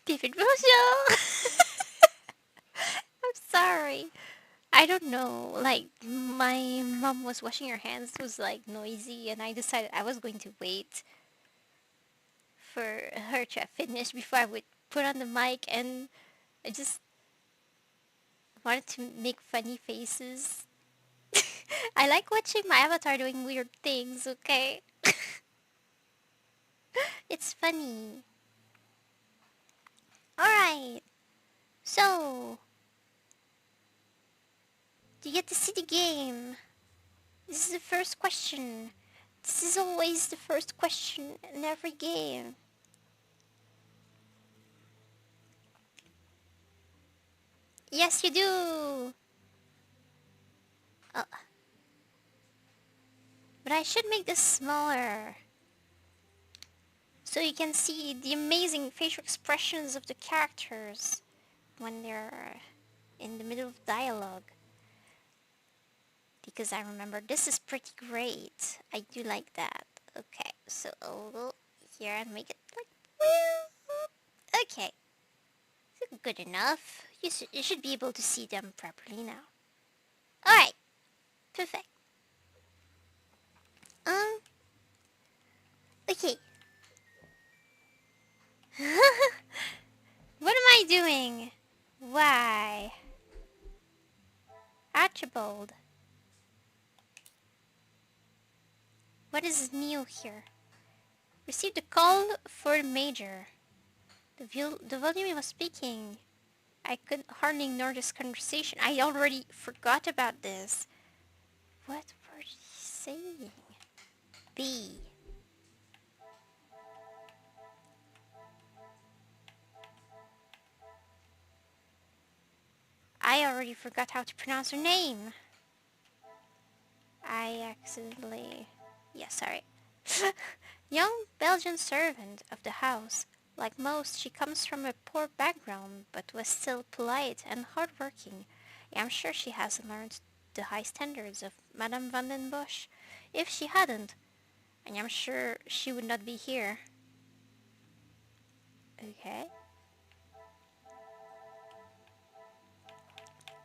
David Rojo! I'm sorry. I don't know. Like, my mom was washing her hands. It was like noisy, and I decided I was going to wait for her to finish before I would put on the mic, and I just wanted to make funny faces. I like watching my avatar doing weird things, okay? It's funny. Alright, so, do you get to see the game? This is the first question. This is always the first question in every game. Yes, you do! Uh, but I should make this smaller, so you can see the amazing facial expressions of the characters when they're in the middle of dialogue. Because I remember this is pretty great. I do like that. Okay, so I'll go here and make it like... Okay. Good enough. You should be able to see them properly now. Alright. Perfect. Okay. What am I doing? Why? Archibald. What is new here? Received a call for the major. The volume was speaking. I could hardly ignore this conversation. I already forgot about this. What were you saying? B. I already forgot how to pronounce her name. I accidentally... Yeah, sorry. Young Belgian servant of the house. Like most, she comes from a poor background, but was still polite and hardworking. I'm sure she hasn't learned the high standards of Madame van den Bosch. If she hadn't, and I'm sure she would not be here. Okay.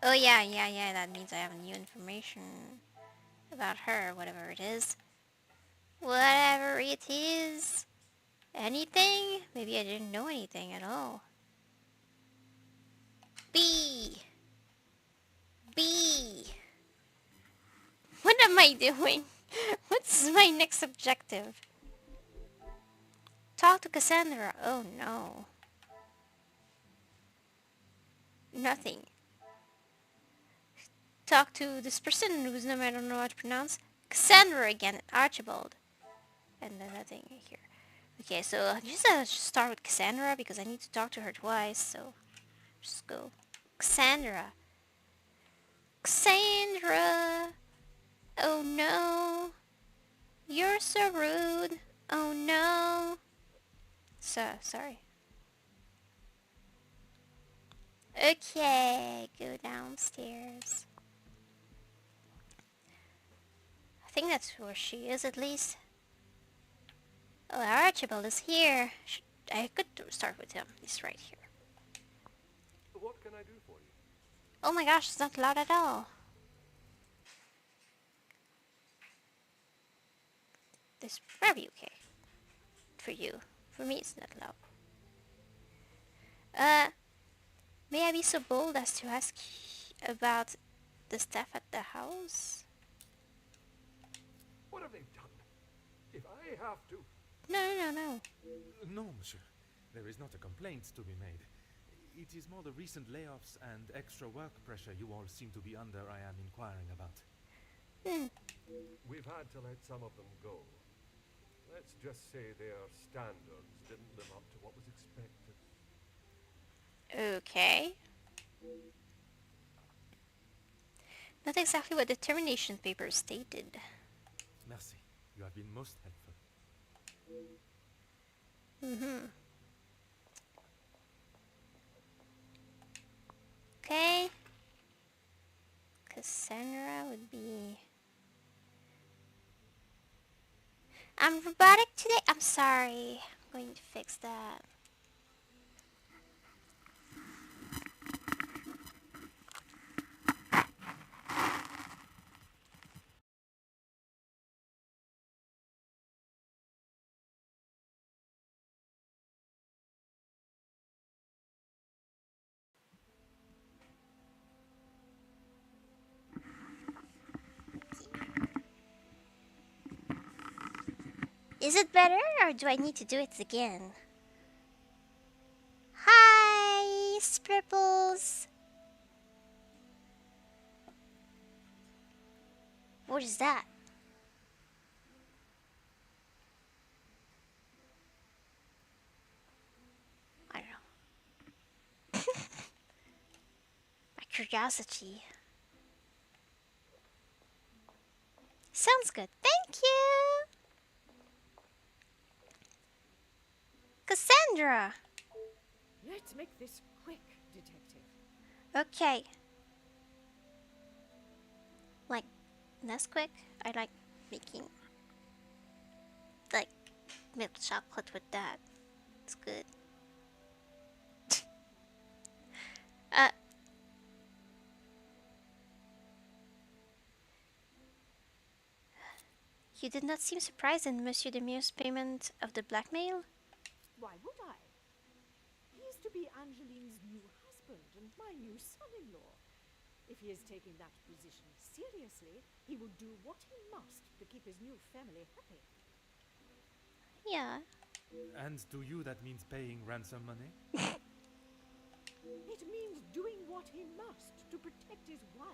Oh yeah, that means I have new information about her, whatever it is. Whatever it is. Anything? Maybe I didn't know anything at all. B. B. What am I doing? What's my next objective? Talk to Cassandra. Oh no. Nothing. Talk to this person whose name I don't know how to pronounce. Cassandra again. Archibald. And then nothing here. Okay, so just start with Cassandra because I need to talk to her twice, so just go. Cassandra. Cassandra! Oh no! You're so rude! Oh no! So, sorry. Okay, go downstairs. I think that's where she is at least. Oh, Archibald is here. I could start with him. He's right here. What can I do for you? Oh my gosh, it's not loud at all. This is probably okay. For you. For me, it's not loud. May I be so bold as to ask about the staff at the house? What have they done? If I have to... No. No, monsieur. There is not a complaint to be made. It is more the recent layoffs and extra work pressure you all seem to be under I am inquiring about. We've had to let some of them go. Let's just say their standards didn't live up to what was expected. Okay. Not exactly what the termination paper stated. Merci. You have been most helpful. Okay. Cassandra would be... I'm robotic today. I'm sorry. I'm going to fix that. Is it better, or do I need to do it again? Hi, Spripples. What is that? I don't know. My curiosity. Sounds good. Thank you, Cassandra. Let's make this quick, detective. Okay. Like, that's quick. I like making, like, milk chocolate with that. It's good. Uh, you did not seem surprised in Monsieur Demieux's payment of the blackmail? Why would I? He is to be Angeline's new husband and my new son-in-law. If he is taking that position seriously, he will do what he must to keep his new family happy. Yeah. And to you that means paying ransom money? It means doing what he must to protect his wife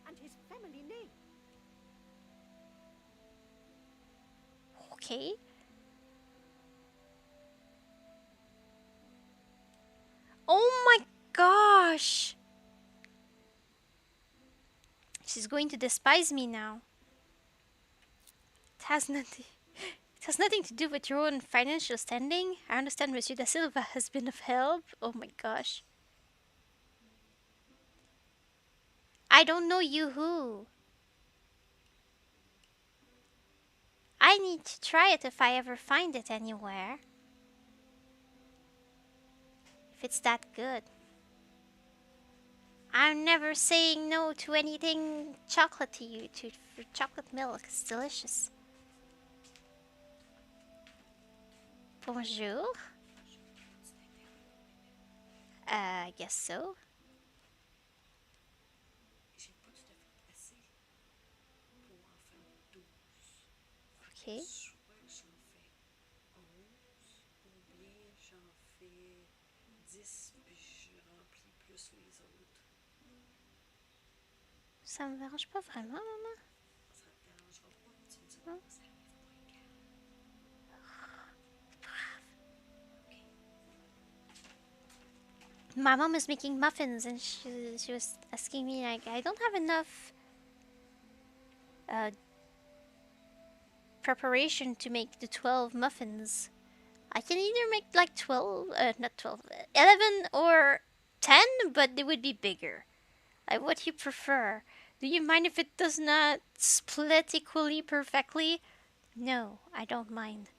and his family name. Okay. Oh my gosh! She's going to despise me now. It has nothing. It has nothing to do with your own financial standing. I understand Monsieur da Silva has been of help. Oh my gosh. I don't know you who. I need to try it if I ever find it anywhere. If it's that good. I'm never saying no to anything chocolate to you, for chocolate milk. It's delicious. Bonjour. I guess so. Okay. Ça me dérange pas vraiment, maman. Non? My mom is making muffins and she was asking me, like, I don't have enough preparation to make the 12 muffins. I can either make like 12, not 12, 11 or 10, but they would be bigger. Like, what do you prefer? Do you mind if it does not split equally perfectly? No, I don't mind.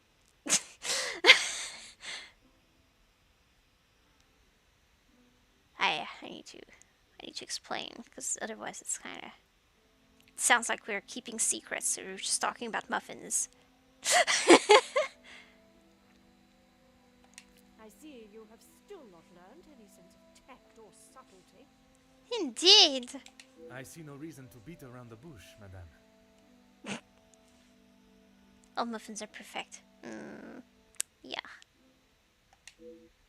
I need to explain, because otherwise it's kind of, it sounds like we're keeping secrets. So we're just talking about muffins. I see you have still not learned any sense of tact or subtlety. Indeed. I see no reason to beat around the bush, madame. All muffins are perfect. Yeah.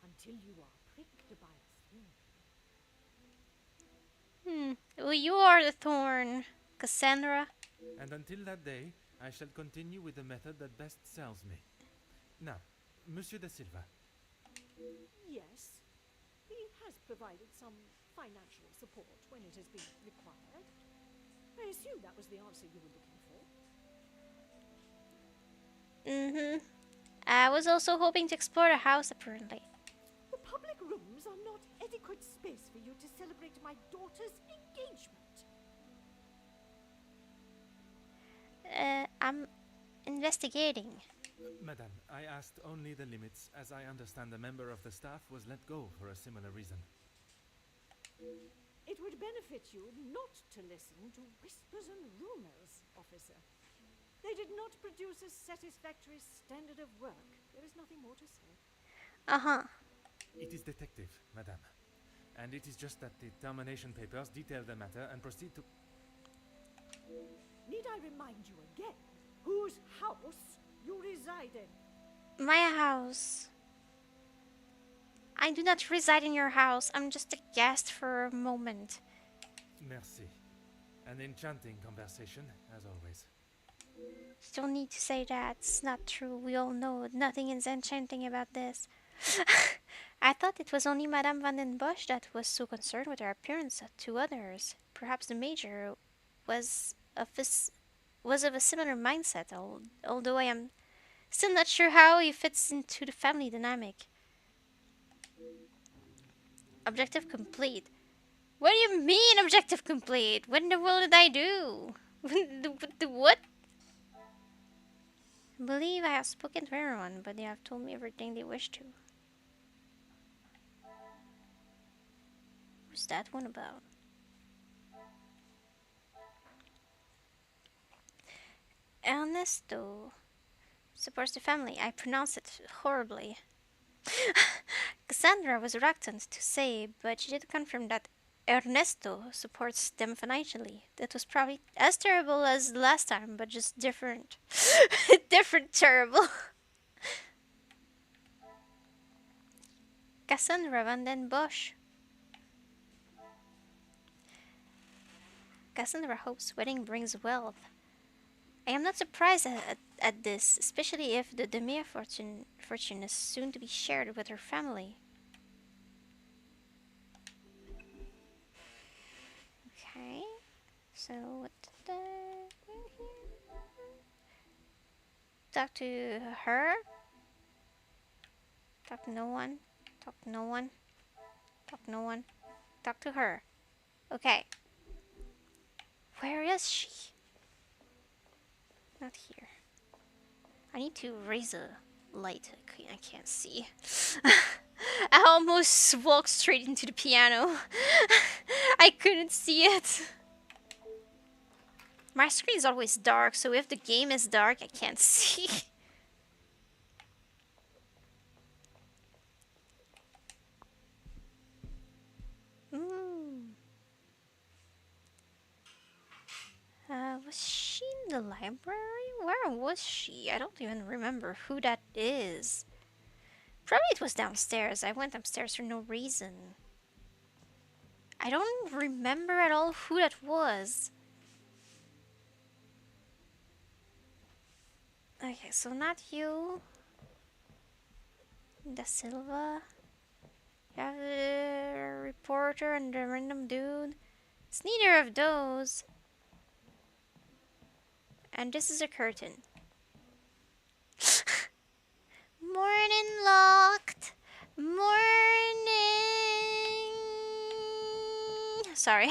Until you are pricked by a thorn. Well, you are the thorn, Cassandra. And until that day, I shall continue with the method that best sells me. Now, Monsieur da Silva. Yes, he has provided some financial support when it has been required. I assume that was the answer you were looking for. I was also hoping to explore the house, apparently. The public rooms are not adequate space for you to celebrate my daughter's engagement. I'm investigating. Madame, I asked only the limits, as I understand a member of the staff was let go for a similar reason. It would benefit you not to listen to whispers and rumors, officer. They did not produce a satisfactory standard of work. There is nothing more to say. It is detective, madame. And it is just that the termination papers detail the matter and proceed to... Need I remind you again whose house you reside in? My house. I do not reside in your house. I'm just a guest for a moment. Merci. An enchanting conversation, as always. You don't need to say that. It's not true. We all know nothing is enchanting about this. I thought it was only Madame Van den Bosch that was so concerned with her appearance to others. Perhaps the Major was of a similar mindset, although I am still not sure how he fits into the family dynamic. Objective complete. What do you mean, objective complete? What in the world did I do? What? I believe I have spoken to everyone, but they have told me everything they wish to. What's that one about? Ernesto supports the family. I pronounce it horribly. Cassandra was reluctant to say, but she did confirm that Ernesto supports them financially. That was probably as terrible as the last time, but just different. Different terrible. Cassandra Van den Bosch. Cassandra hopes wedding brings wealth. I am not surprised at this, especially if the Demir fortune is soon to be shared with her family. Okay, so what did I do here? Talk to her? Talk to no one? Talk to no one? Talk to no one? Talk to her. Okay. Where is she? Not here. I need to raise a light. I can't see. I almost walked straight into the piano. I couldn't see it. My screen is always dark, so if the game is dark, I can't see. Was she in the library? Where was she? I don't even remember who that is. Probably it was downstairs. I went upstairs for no reason. I don't remember at all who that was. Okay, so not you. Da Silva. You have the reporter and the random dude. It's neither of those. And this is a curtain. Morning locked. Morning. Sorry.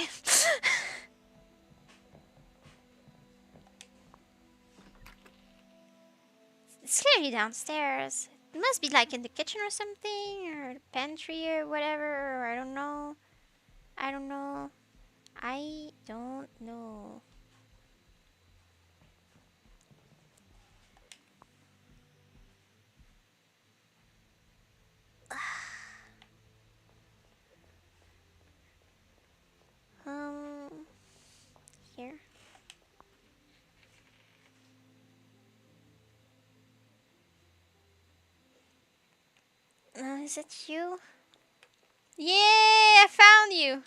It's clearly downstairs. It must be like in the kitchen or something, or the pantry or whatever, or I don't know. I don't know. I don't know. Here. Is it you? Yeah, I found you.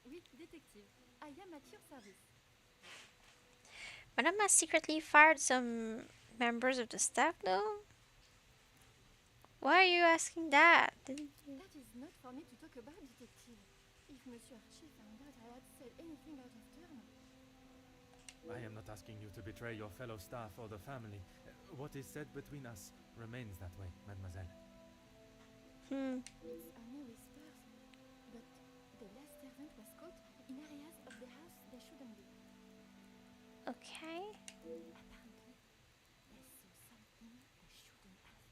Oui, détective. I am at your service. Madame has secretly fired some members of the staff, though. Why are you asking that? That is not for me to talk about, detective. If Monsieur Archie found out I had said anything out of turn. I am not asking you to betray your fellow staff or the family. What is said between us remains that way, mademoiselle. It's only whispers. But the last servant was caught in areas of the house they shouldn't be. Okay. Apparently, they saw something they shouldn't have.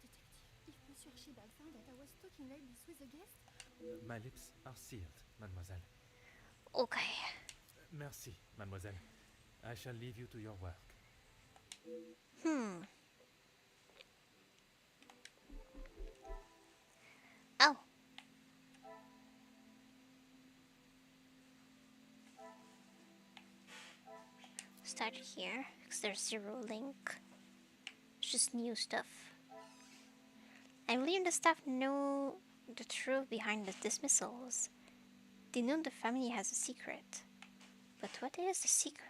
Please, detective, if Monsieur Archibald found out I was talking like this with a guest... My lips are sealed, mademoiselle. Okay. Merci, mademoiselle. I shall leave you to your work. Oh. start here because there's zero link. It's just new stuff. I believe the staff know the truth behind the dismissals. They know the family has a secret. But what is the secret?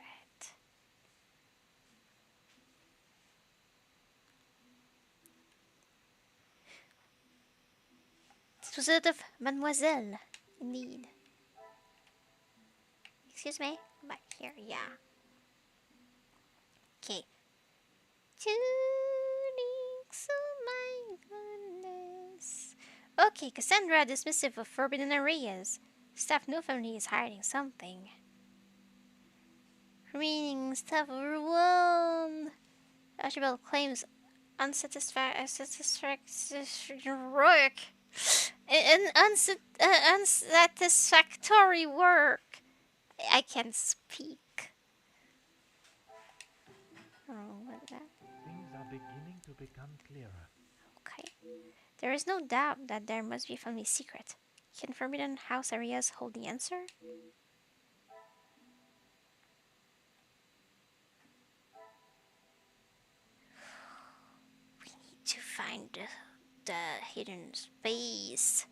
It was out of Mademoiselle, indeed. Excuse me? Back here, yeah. Okay. Tunings, oh my goodness. Okay, Cassandra dismissive of forbidden areas. Staff no family is hiding something. Remaining staff overwhelmed. Archibald claims unsatisfactory work. Unsatisfactory work. I can't speak. Oh, what that? Things are beginning to become clearer. Okay. There is no doubt that there must be a family secret. Can forbidden house areas hold the answer? We need to find the hidden space.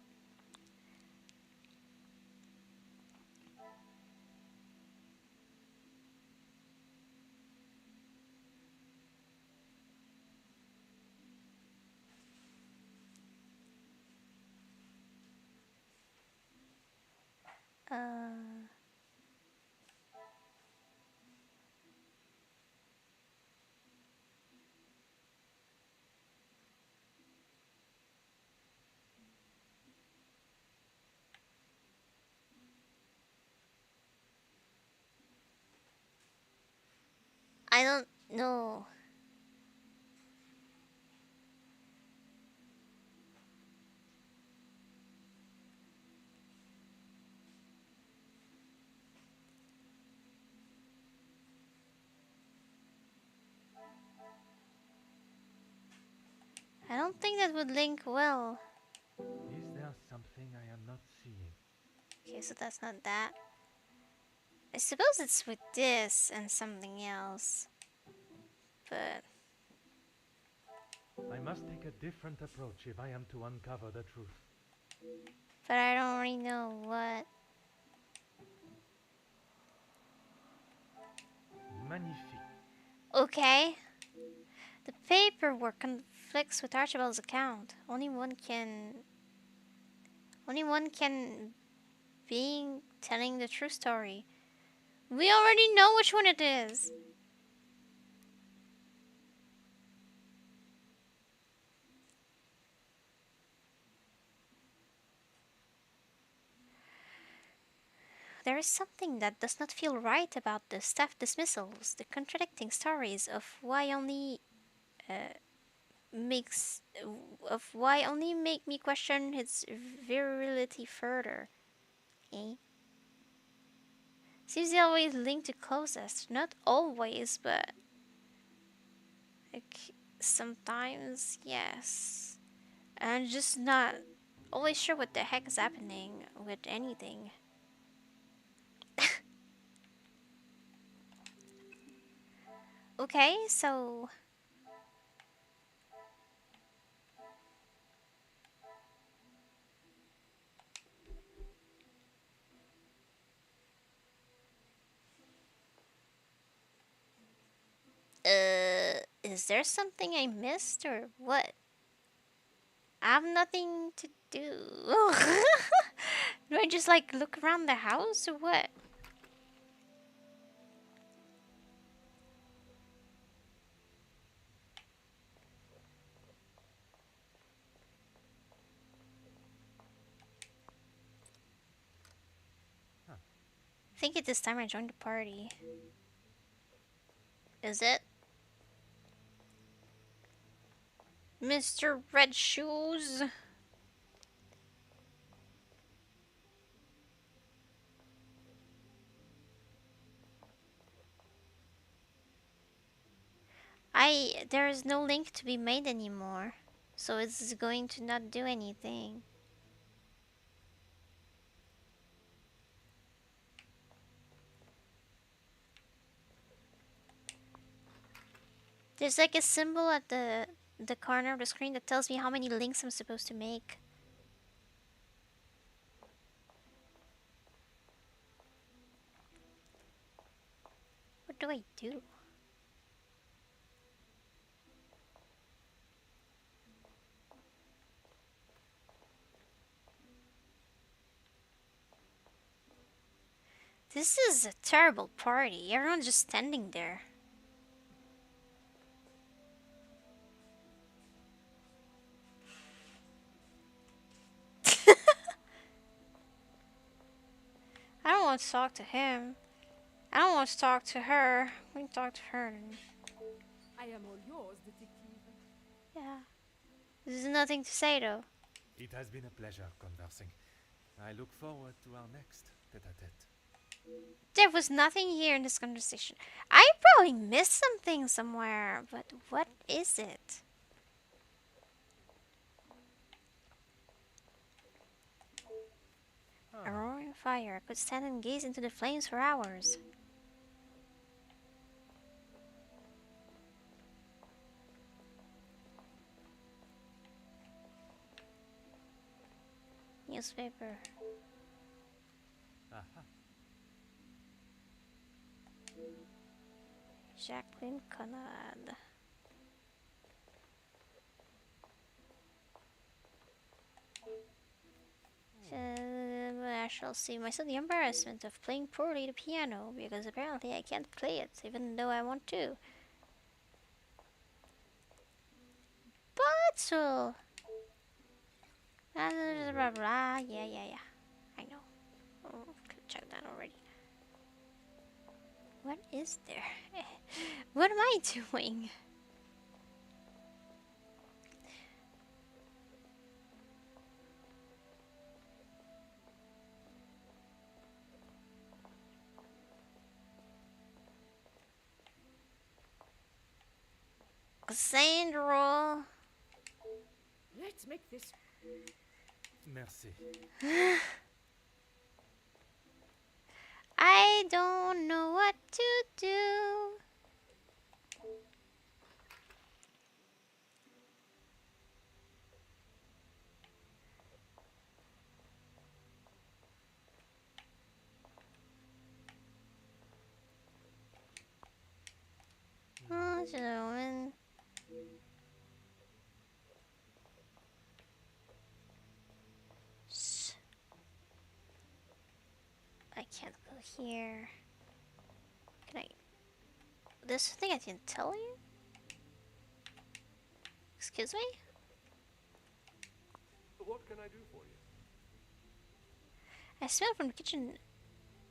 Uh, I don't know. I don't think that would link well. Is there something I am not seeing? Okay, so that's not that. I suppose it's with this and something else. But I must take a different approach if I am to uncover the truth. I don't really know what. Magnifique. Okay. The paperwork conflicts with Archibald's account. Only one can being telling the true story. We already know which one it is. There is something that does not feel right about the staff dismissals, the contradicting stories uh, makes of why only make me question its virility further. Eh? Seems always linked to closest. Not always, but like, sometimes, yes. And I'm just not always sure what the heck is happening with anything. Okay, so is there something I missed or what? I have nothing to do. Do I just like look around the house or what? I think it is time I joined the party. Is it? Mr. Red Shoes? There is no link to be made anymore. So it's going to not do anything. There's like a symbol at the corner of the screen that tells me how many links I'm supposed to make. What do I do? This is a terrible party. Everyone's just standing there. I don't want to talk to him. I don't want to talk to her. We can talk to her. I am all yours, detective. Yeah. There's nothing to say though. It has been a pleasure conversing. I look forward to our next tete-a-tete. There was nothing here in this conversation. I probably missed something somewhere, but what is it? A roaring fire. I could stand and gaze into the flames for hours. Newspaper. Aha. Jacqueline Conrad. I shall see myself the embarrassment of playing poorly the piano because apparently I can't play it even though I want to. Bottle. Blah, blah, blah. Yeah. I know. Oh, could check that already. What is there? What am I doing? Cassandra. Let's make this. Merci. I don't know what to do. Oh, gentlemen. I can't go here. Can I? This thing I didn't tell you? Excuse me? What can I do for you? I smell from the kitchen.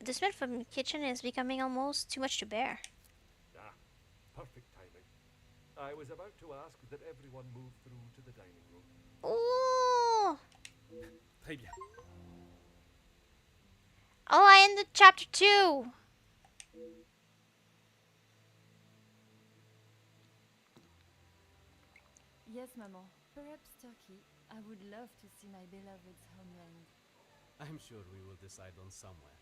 The smell from the kitchen is becoming almost too much to bear. Ah, perfect timing. I was about to ask that everyone move through to the dining room. Oh! Très bien. Oh, I ended chapter 2! Yes, Maman. Perhaps Turkey. I would love to see my beloved's homeland. I'm sure we will decide on somewhere.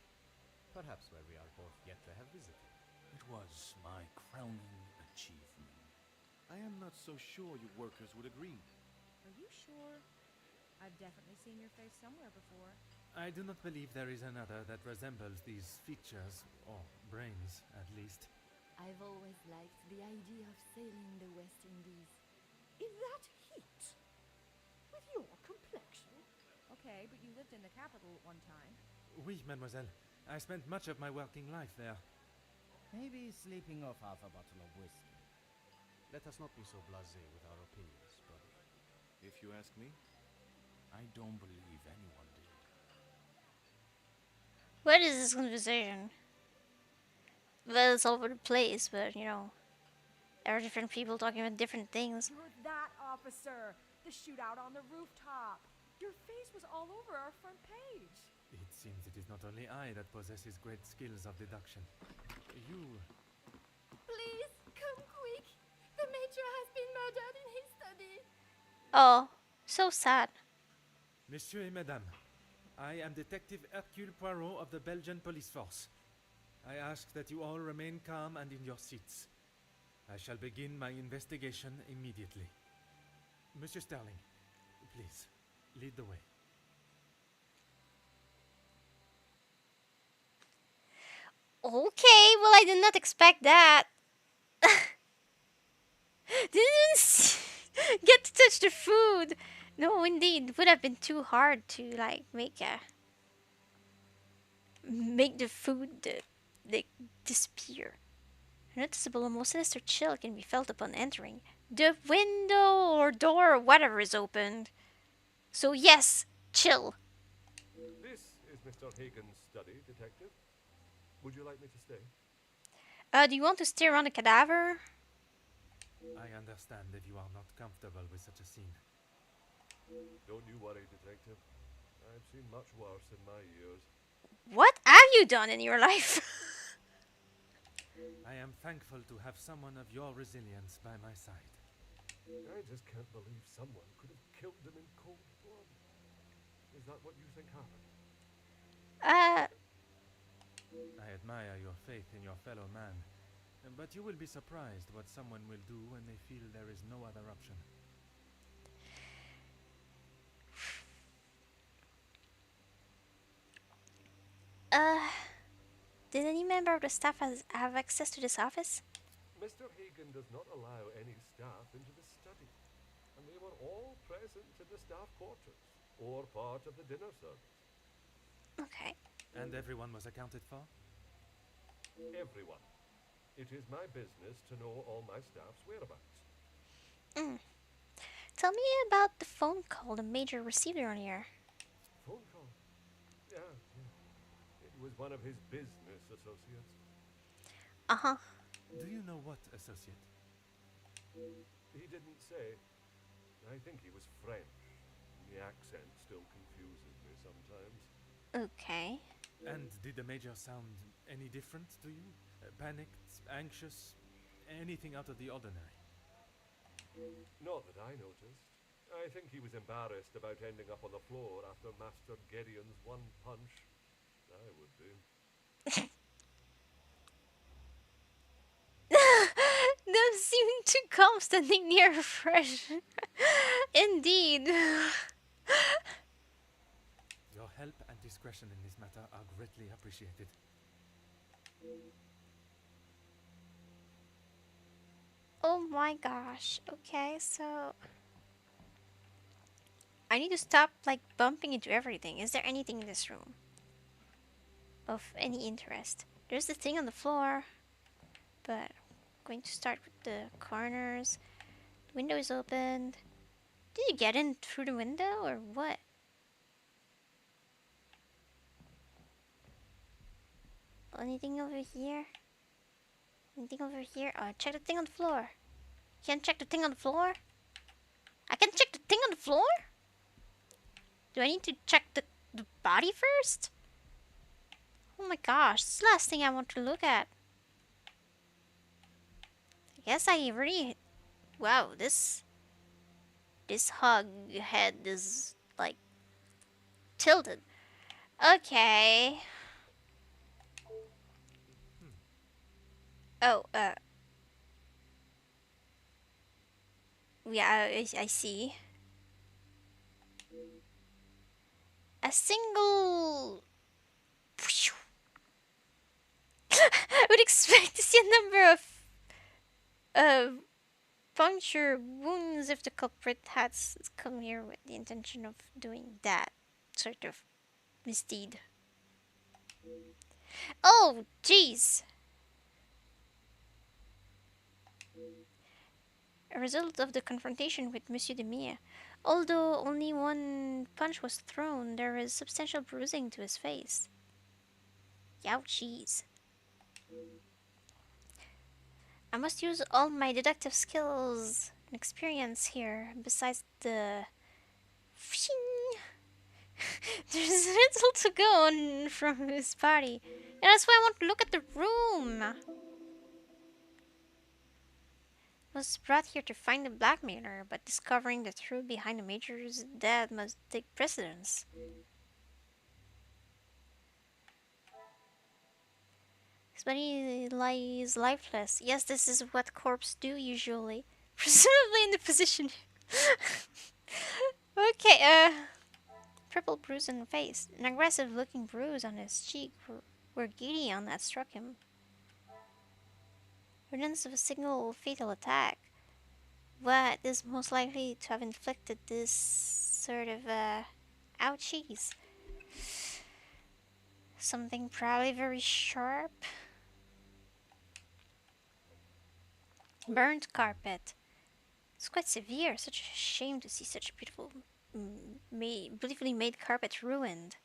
Perhaps where we are both yet to have visited. It was my crowning achievement. I am not so sure you workers would agree. Are you sure? I've definitely seen your face somewhere before. I do not believe there is another that resembles these features, or brains, at least. I've always liked the idea of sailing the West Indies. In that heat? With your complexion? Okay, but you lived in the capital at one time. Oui, mademoiselle. I spent much of my working life there. Maybe sleeping off half a bottle of whiskey. Let us not be so blasé with our opinions, brother. If you ask me, I don't believe anyone did. What is this conversation? Well, it's all over the place, but you know, there are different people talking about different things. You're that officer! The shootout on the rooftop! Your face was all over our front page! It seems it is not only I that possesses great skills of deduction. You... Please, come quick. The Major has been murdered in his study. Oh, so sad. Messieurs et Mesdames, I am Detective Hercule Poirot of the Belgian Police Force. I ask that you all remain calm and in your seats. I shall begin my investigation immediately. Monsieur Sterling, please, lead the way. Okay, well, I did not expect that. Didn't get to touch the food. No, indeed, it would have been too hard to like make the food like disappear. A noticeable, almost sinister chill can be felt upon entering. The window or door or whatever is opened. So yes, chill. This is Mr. Hagen's study, Detective. Would you like me to stay? Do you want to stay around the cadaver? I understand if you are not comfortable with such a scene. Don't you worry, Detective. I've seen much worse in my years. What have you done in your life? I am thankful to have someone of your resilience by my side. I just can't believe someone could have killed them in cold blood. Is that what you think happened? uh, I admire your faith in your fellow man, but you will be surprised what someone will do when they feel there is no other option. uh, did any member of the staff have access to this office? Mr. Hagen does not allow any staff into the study, and they were all present in the staff quarters, or part of the dinner service. Okay. And everyone was accounted for? Everyone. It is my business to know all my staff's whereabouts. Mm. Tell me about the phone call the major received earlier. Phone call? Yeah. It was one of his business associates. Uh-huh. Do you know what associate? He didn't say. I think he was French. The accent still confuses me sometimes. Okay. And did the major sound any different to you? Panicked, anxious, anything out of the ordinary? Not that I noticed. I think he was embarrassed about ending up on the floor after Master Gideon's one punch. I would be. Those seem to come standing near fresh. Indeed. Your help and discretion in this matter are greatly appreciated. Oh my gosh. Okay, so I need to stop like bumping into everything. Is there anything in this room of any interest? There's the thing on the floor, but I'm going to start with the corners. The window is opened. Did you get in through the window or what? Anything over here? Anything over here? Check the thing on the floor. Can't check the thing on the floor? I can check the thing on the floor? Do I need to check the body first? Oh my gosh, this is the last thing I want to look at. I guess I already... Wow, this hug head is like tilted. Okay. Oh, yeah, I see. A single... I would expect to see a number of puncture wounds if the culprit has come here with the intention of doing that sort of misdeed. Oh, jeez! A result of the confrontation with Monsieur de Mille. Although only one punch was thrown, there is substantial bruising to his face. Ouchies. I must use all my deductive skills and experience here, besides the... There's little to go on from his body. And that's why I want to look at the room. Was brought here to find the blackmailer, but discovering the truth behind the major's death must take precedence. His body lies lifeless. Yes, this is what corpses do usually. Presumably in the position. Okay, purple bruise on the face. An aggressive looking bruise on his cheek where Gideon had struck him. Evidence of a single fatal attack. What is most likely to have inflicted this sort of, ouchies? Something probably very sharp. Burnt carpet. It's quite severe. Such a shame to see such beautiful, beautifully made carpet ruined.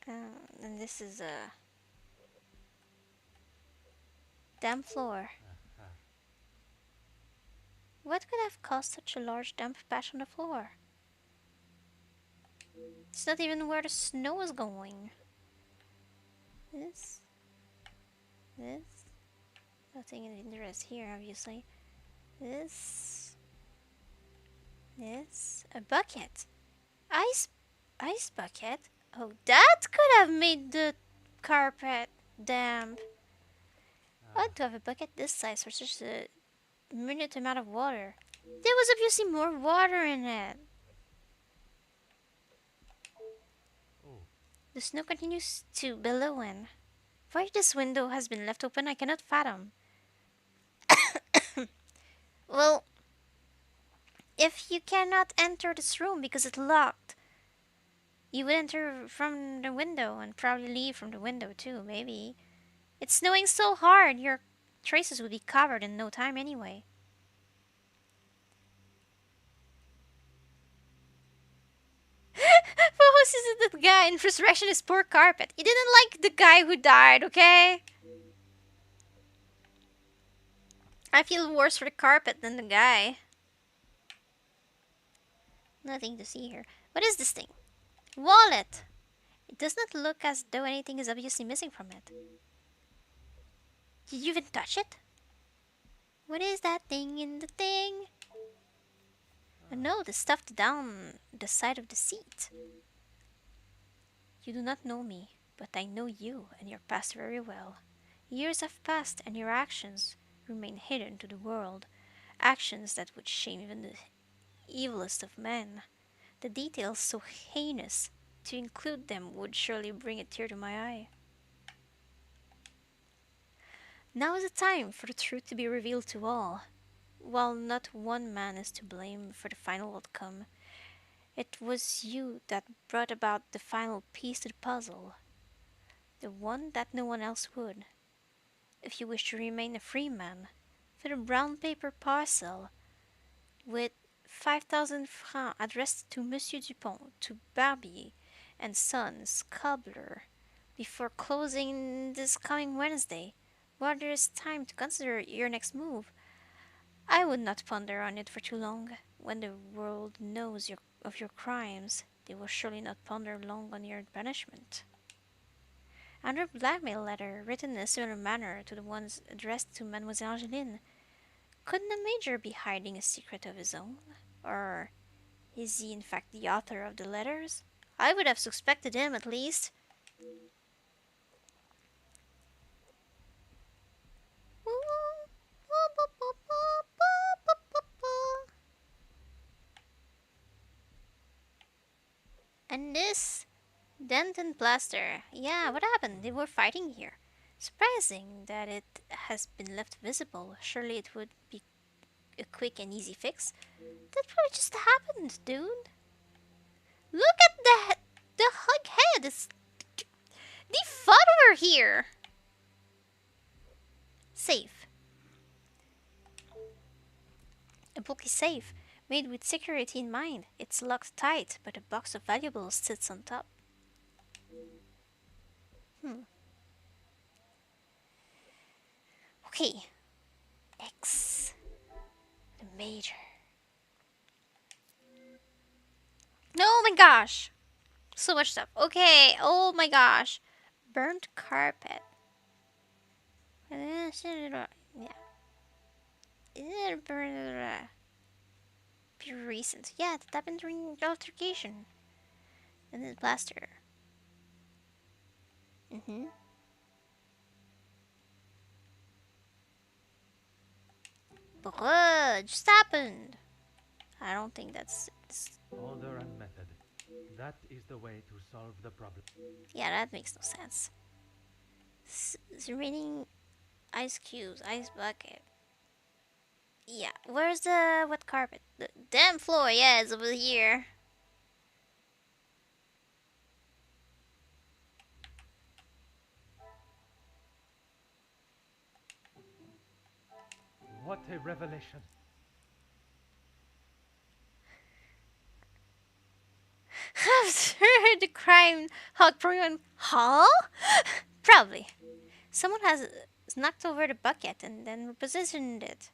And this is a damp floor. What could have caused such a large damp patch on the floor? It's not even where the snow is going. This, this, nothing of interest here, obviously. This, a bucket, ice, ice bucket. Oh, that could have made the carpet damp. Odd to have a bucket this size for such a minute amount of water. There was obviously more water in it. Oh. The snow continues to billow in. Why this window has been left open, I cannot fathom. Well, if you cannot enter this room because it's locked, you would enter from the window and probably leave from the window too, maybe. It's snowing so hard, your traces would be covered in no time anyway. Who sees that guy in resurrection is poor carpet? He didn't like the guy who died, okay? I feel worse for the carpet than the guy. Nothing to see here. What is this thing? Wallet! It does not look as though anything is obviously missing from it. Did you even touch it? What is that thing in the thing? A note is stuffed down the side of the seat. You do not know me, but I know you and your past very well. Years have passed and your actions remain hidden to the world. Actions that would shame even the evilest of men. The details so heinous, to include them would surely bring a tear to my eye. Now is the time for the truth to be revealed to all. While not one man is to blame for the final outcome, it was you that brought about the final piece to the puzzle, the one that no one else would. If you wish to remain a free man, fill a brown paper parcel with 5,000 francs addressed to Monsieur Dupont, to Barbier and Sons, cobbler, before closing this coming Wednesday, while there is time to consider your next move. I would not ponder on it for too long. When the world knows of your crimes, they will surely not ponder long on your punishment. Another blackmail letter, written in a similar manner to the ones addressed to Mademoiselle Angeline. Couldn't the Major be hiding a secret of his own? Or is he in fact the author of the letters? I would have suspected him at least. And this dent and plaster. Yeah, what happened? They were fighting here. Surprising that it has been left visible. Surely it would be a quick and easy fix. That probably just happened, dude. Look at the hug head. They fought over here. Safe. A bulky safe, made with security in mind. It's locked tight, but a box of valuables sits on top. Okay. X. The Major. Oh my gosh. So much stuff. Okay. Oh my gosh. Burnt carpet. Yeah. Pure recent. Yeah, that happened during the altercation. And then plaster. Mm-hmm. What just happened? I don't think that's. Order and method. That is the way to solve the problem. Yeah, that makes no sense. It's raining ice cubes, ice bucket. Yeah, where's the wet carpet? The damn floor, yeah, it's over here. What a revelation. After the crime, Hawk Proyon. Huh? Probably. Someone has knocked over the bucket and then repositioned it.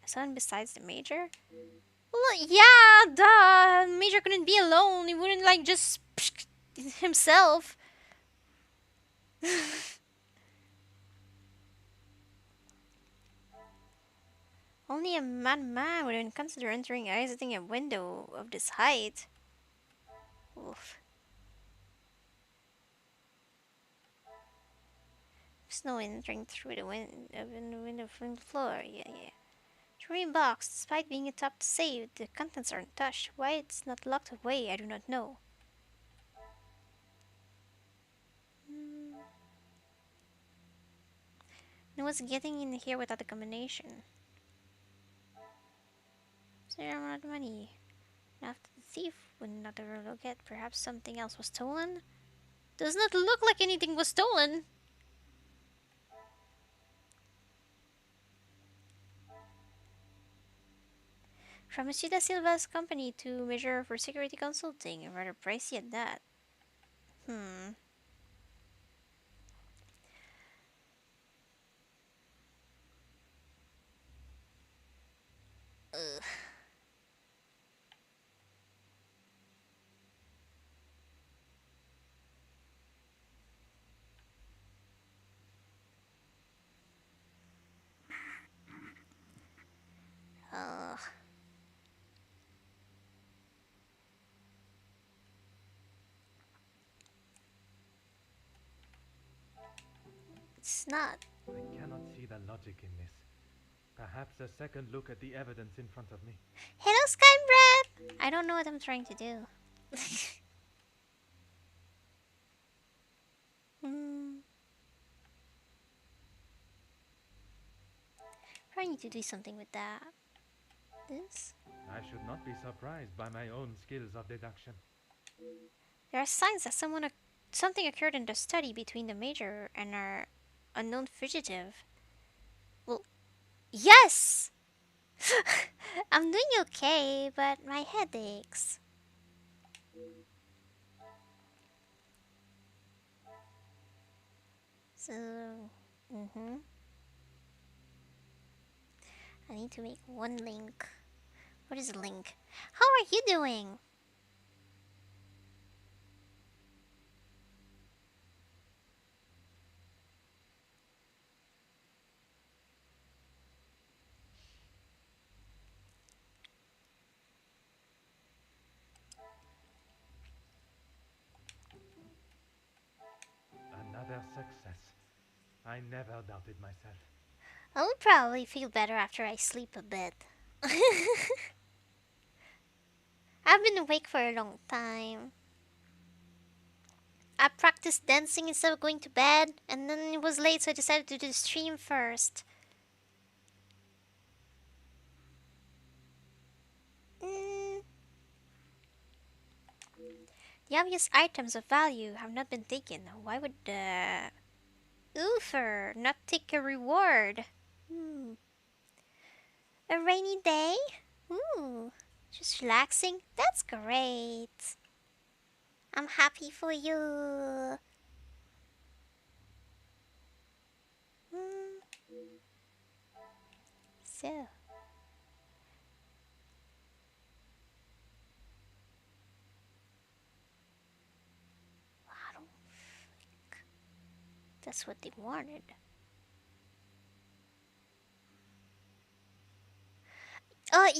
Someone besides the major? Well, yeah, duh. The major couldn't be alone. He wouldn't like just himself. Only a madman would even consider entering and exiting a window of this height. Oof. Snow entering through the window from the floor. Yeah, yeah. Jewelry box. Despite being a top safe, the contents are untouched. Why it's not locked away, I do not know. Hmm. No one's getting in here without a combination. Zero amount of money. After the thief would not ever look at, perhaps something else was stolen? Does not look like anything was stolen. From Monsieur da Silva's company to measure for security consulting, rather pricey at that. Hmm. Ugh. Ugh. It's not. I cannot see the logic in this. Perhaps a second look at the evidence in front of me. Hello, Sky Bread! I don't know what I'm trying to do. Hmm. I need to do something with that. This? I should not be surprised by my own skills of deduction. There are signs that something occurred in the study between the major and our unknown fugitive. Well, yes! I'm doing okay, but my head aches. So, mm-hmm. I need to make one link. What is a link? How are you doing? Another success. I never doubted myself. I'll probably feel better after I sleep a bit. I've been awake for a long time. I practiced dancing instead of going to bed, and then it was late, so I decided to do the stream first. Mm, the obvious items of value have not been taken. Why would the Oofer not take a reward? Hmm. A rainy day? Ooh, just relaxing? That's great. I'm happy for you. Hmm. So, I don't think that's what they wanted.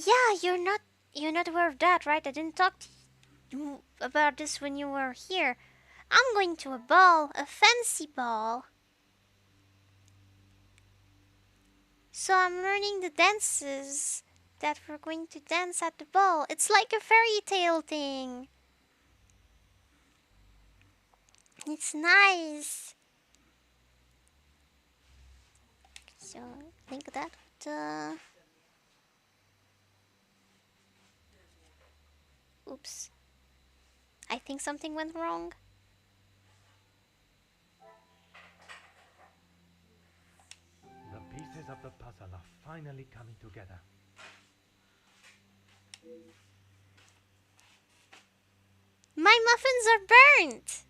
Yeah, you're not aware of that, right? I didn't talk to you about this when you were here. I'm going to a ball, a fancy ball. So I'm learning the dances that we're going to dance at the ball. It's like a fairy tale thing. It's nice. So I think that oops. I think something went wrong. The pieces of the puzzle are finally coming together. My muffins are burnt.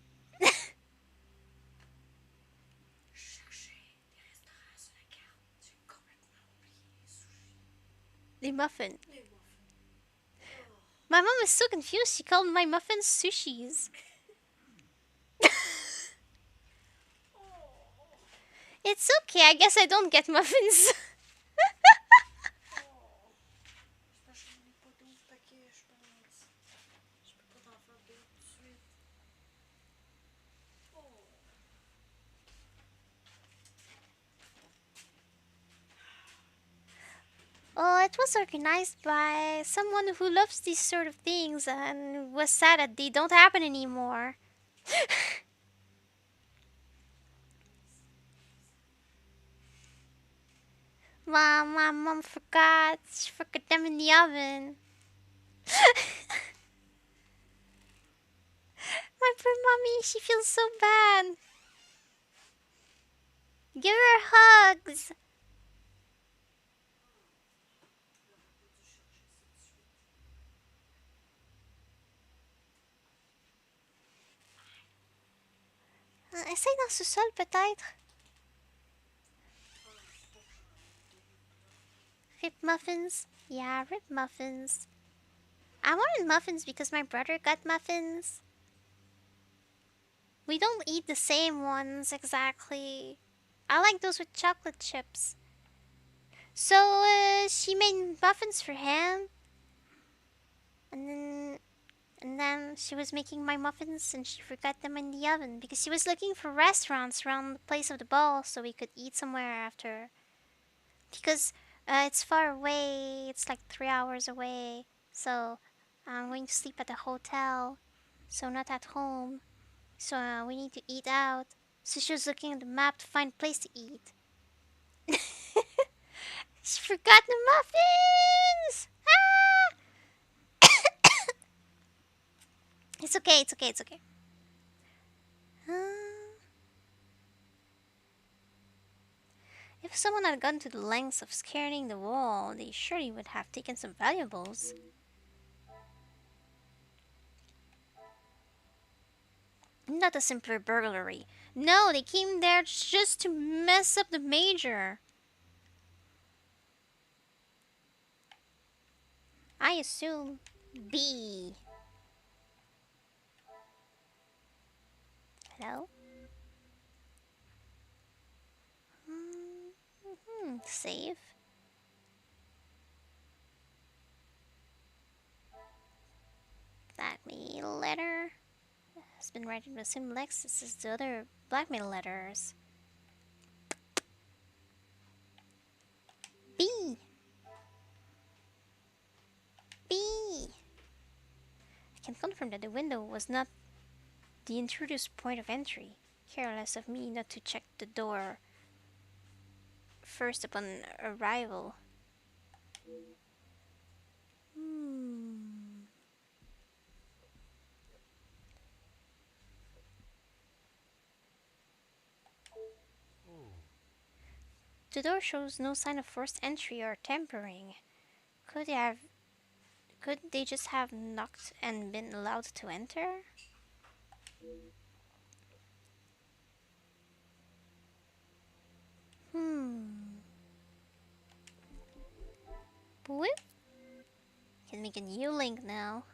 The muffin. My mom is so confused. She called my muffins sushis. It's okay. I guess I don't get muffins. Oh, it was organized by someone who loves these sort of things and was sad that they don't happen anymore. My mom forgot. She forgot them in the oven. My poor mommy, she feels so bad. Give her hugs. Essaye dans ce sol peut-être. Rip muffins. Yeah, rip muffins. I wanted muffins because my brother got muffins. We don't eat the same ones exactly. I like those with chocolate chips. So she made muffins for him, and then she was making my muffins, and she forgot them in the oven because she was looking for restaurants around the place of the ball so we could eat somewhere after. Because it's far away. It's like 3 hours away. So I'm going to sleep at a hotel, so not at home. So we need to eat out. So she was looking at the map to find a place to eat. She forgot the muffins! Ah! It's okay, it's okay, it's okay. If someone had gone to the lengths of scanning the wall, they surely would have taken some valuables. Not a simpler burglary. No, they came there just to mess up the major. I assume B. Hello? Save. Blackmail letter. Has been writing the same Lexus as the other blackmail letters. B. B. I can confirm that the window was not the intruder's point of entry. Careless of me not to check the door first upon arrival. The door shows no sign of forced entry or tampering. Could they just have knocked and been allowed to enter? Boop. Can make a new link now.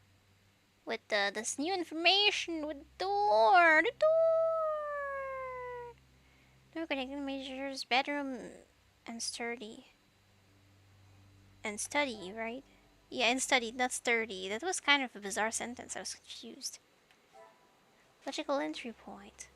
With this new information with the door. The door! Door connecting measures bedroom and sturdy. And study, right? Yeah, and study, not sturdy. That was kind of a bizarre sentence. I was confused. Logical entry point.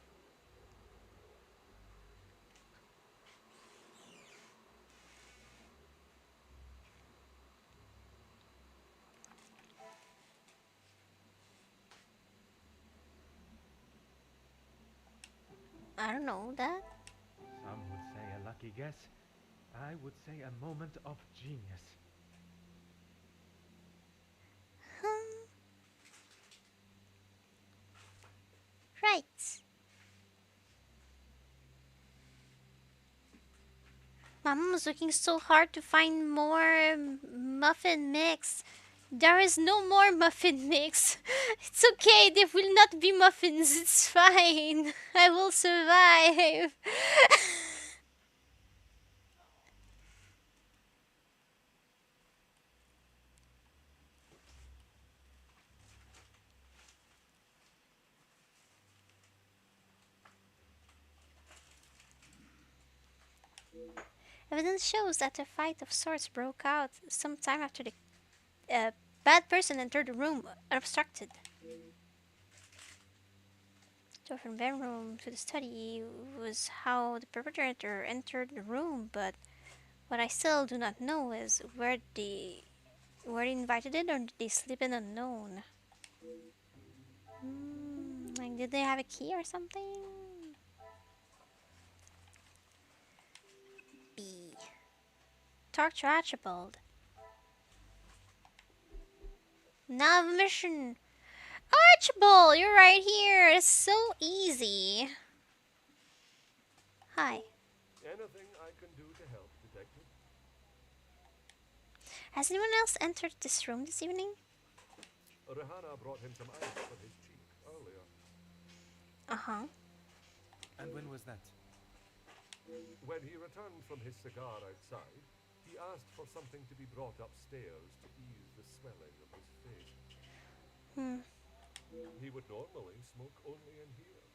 I don't know that. Some would say a lucky guess. I would say a moment of genius. Hmm. Right. Mama was looking so hard to find more muffin mix. There is no more muffin mix. It's okay, there will not be muffins. It's fine. I will survive. Evidence shows that a fight of sorts broke out sometime after the uh, bad person entered the room unobstructed. So from bedroom to the study was how the perpetrator entered the room, but what I still do not know is where they were they invited in or did they slip in unknown? Like did they have a key or something? B. Talk to Archibald. Now mission. Archibald, you're right here. It's so easy. Hi. Anything I can do to help, Detective? Has anyone else entered this room this evening? Rihanna brought him some ice for his cheek earlier. Uh-huh. And when was that? When he returned from his cigar outside, he asked for something to be brought upstairs to ease the swelling of his face. Hmm. He would normally smoke only in here.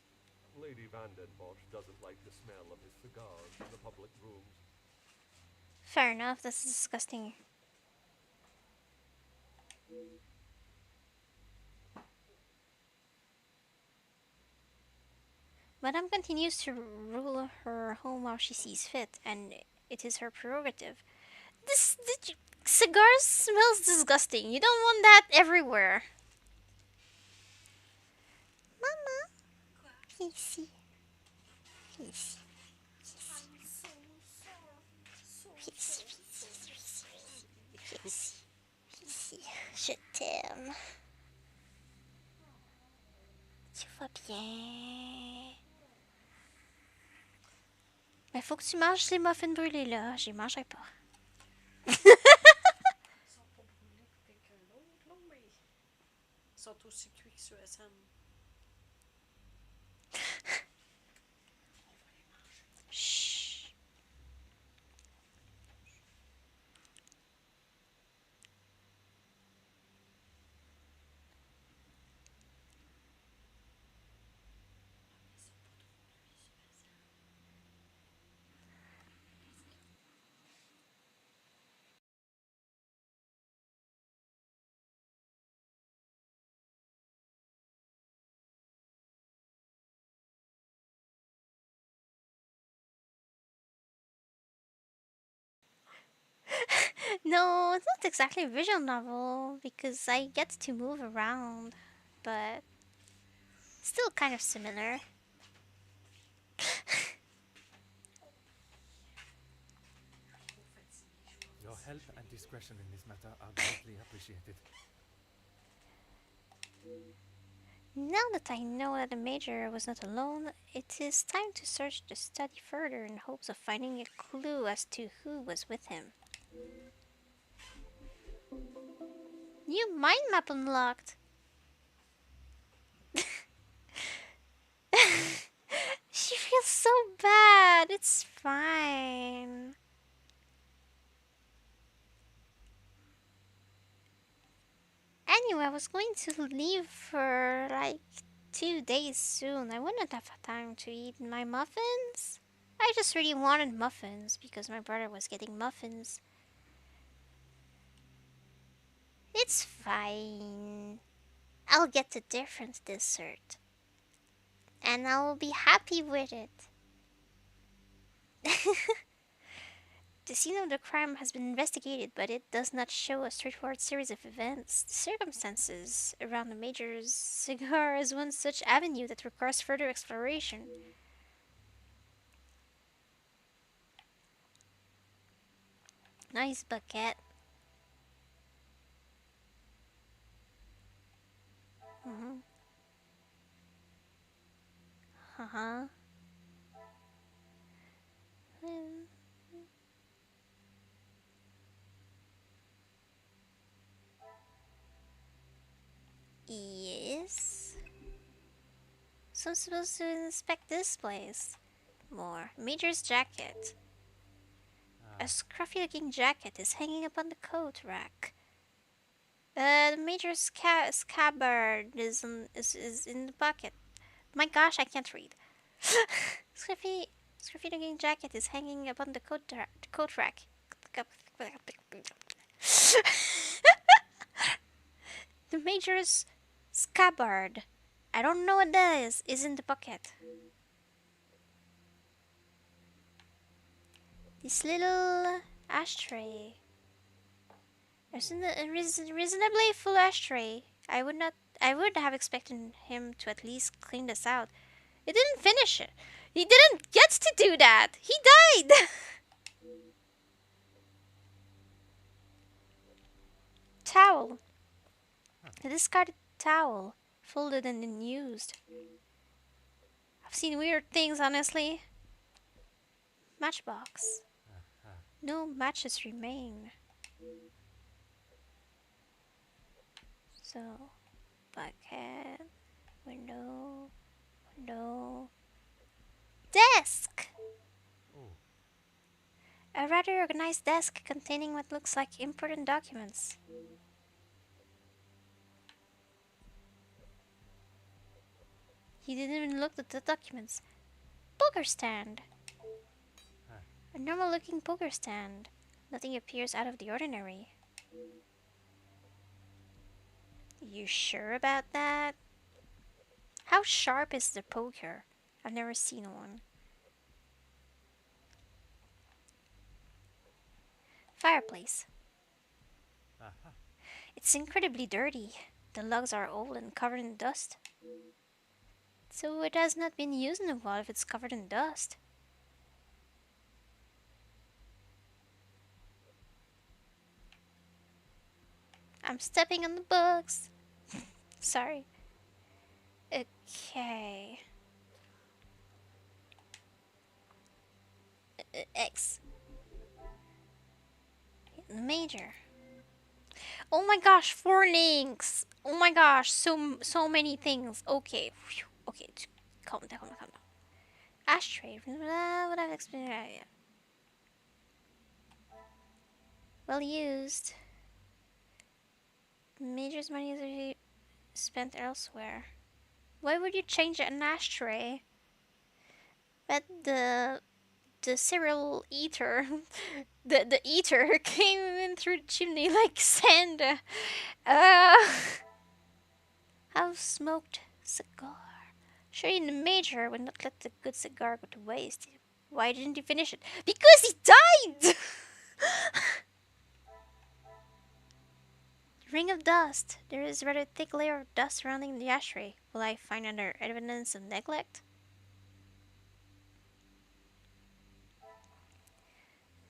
Lady Vandenbosch doesn't like the smell of his cigars in the public rooms. Fair enough, that's disgusting. Madame continues to rule her home how she sees fit, and it is her prerogative. This cigar smells disgusting. You don't want that everywhere. Mama, Casey, Casey, Casey, Casey, Casey, je t'aime. Tu vas bien. Mais faut que tu manges les muffins brûlés là. J'y mangerai pas. Ils sont pas brûlés pour quelqu'un d'autre, là, mais ils sont aussi cuits que ceux à Sam. Shh. No, it's not exactly a visual novel because I get to move around, but still kind of similar. Your help and discretion in this matter are greatly appreciated. Now that I know that the Major was not alone, it is time to search the study further in hopes of finding a clue as to who was with him. New mind map unlocked! She feels so bad. It's fine. Anyway, I was going to leave for like 2 days soon. I wouldn't have time to eat my muffins. I just really wanted muffins because my brother was getting muffins. It's fine. I'll get a different dessert. And I will be happy with it. The scene of the crime has been investigated, but it does not show a straightforward series of events. The circumstances around the Major's cigar is one such avenue that requires further exploration. Nice bucket. Mm-hmm. Uh-huh. Yes. So I'm supposed to inspect this place. More. Major's jacket. A scruffy looking jacket is hanging upon the coat rack. The Major's scabbard is in the pocket. My gosh, I can't read. Scruffy, scruffy looking jacket is hanging upon the coat rack. The Major's scabbard. I don't know what that is in the pocket. This little ashtray. There's a reasonably full ashtray. I would have expected him to at least clean this out. He didn't finish it. He didn't get to do that. He died. Towel. A discarded towel, folded and unused. I've seen weird things, honestly. Matchbox. No matches remain. So, bucket, window, desk! Oh. A rather organized desk containing what looks like important documents. He didn't even look at the documents. Poker stand! A normal looking poker stand. Nothing appears out of the ordinary. You sure about that? How sharp is the poker? I've never seen one. Fireplace. It's incredibly dirty. The logs are old and covered in dust. So it has not been used in a while if it's covered in dust. I'm stepping on the books. Sorry. Okay. X. The Major. Oh my gosh, 4 links. Oh my gosh, so many things. Okay. Whew. Okay, calm down. Ashtray. What I've explained earlier. Well used. Major's money is usually spent elsewhere. Why would you change an ashtray? But the cereal eater, the eater came in through the chimney like sand. How smoked cigar. Surely the Major would not let the good cigar go to waste. Why didn't he finish it? Because he died! Ring of dust. There is a rather thick layer of dust surrounding the ashtray. Will I find other evidence of neglect?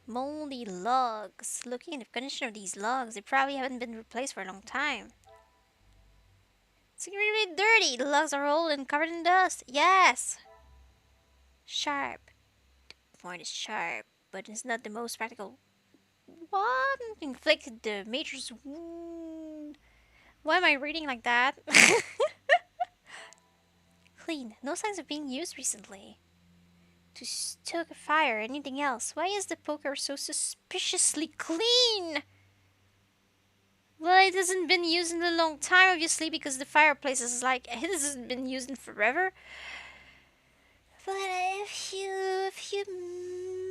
Moldy logs. Looking at the condition of these logs, they probably haven't been replaced for a long time. It's really dirty. The logs are old and covered in dust. Yes! Sharp. The point is sharp, but it's not the most practical. What? Inflicted the Major's wound. Why am I reading like that? Clean. No signs of being used recently. To stoke a fire or anything else. Why is the poker so suspiciously clean? Well, it hasn't been used in a long time, obviously, because the fireplace is like, it hasn't been used in forever. But if you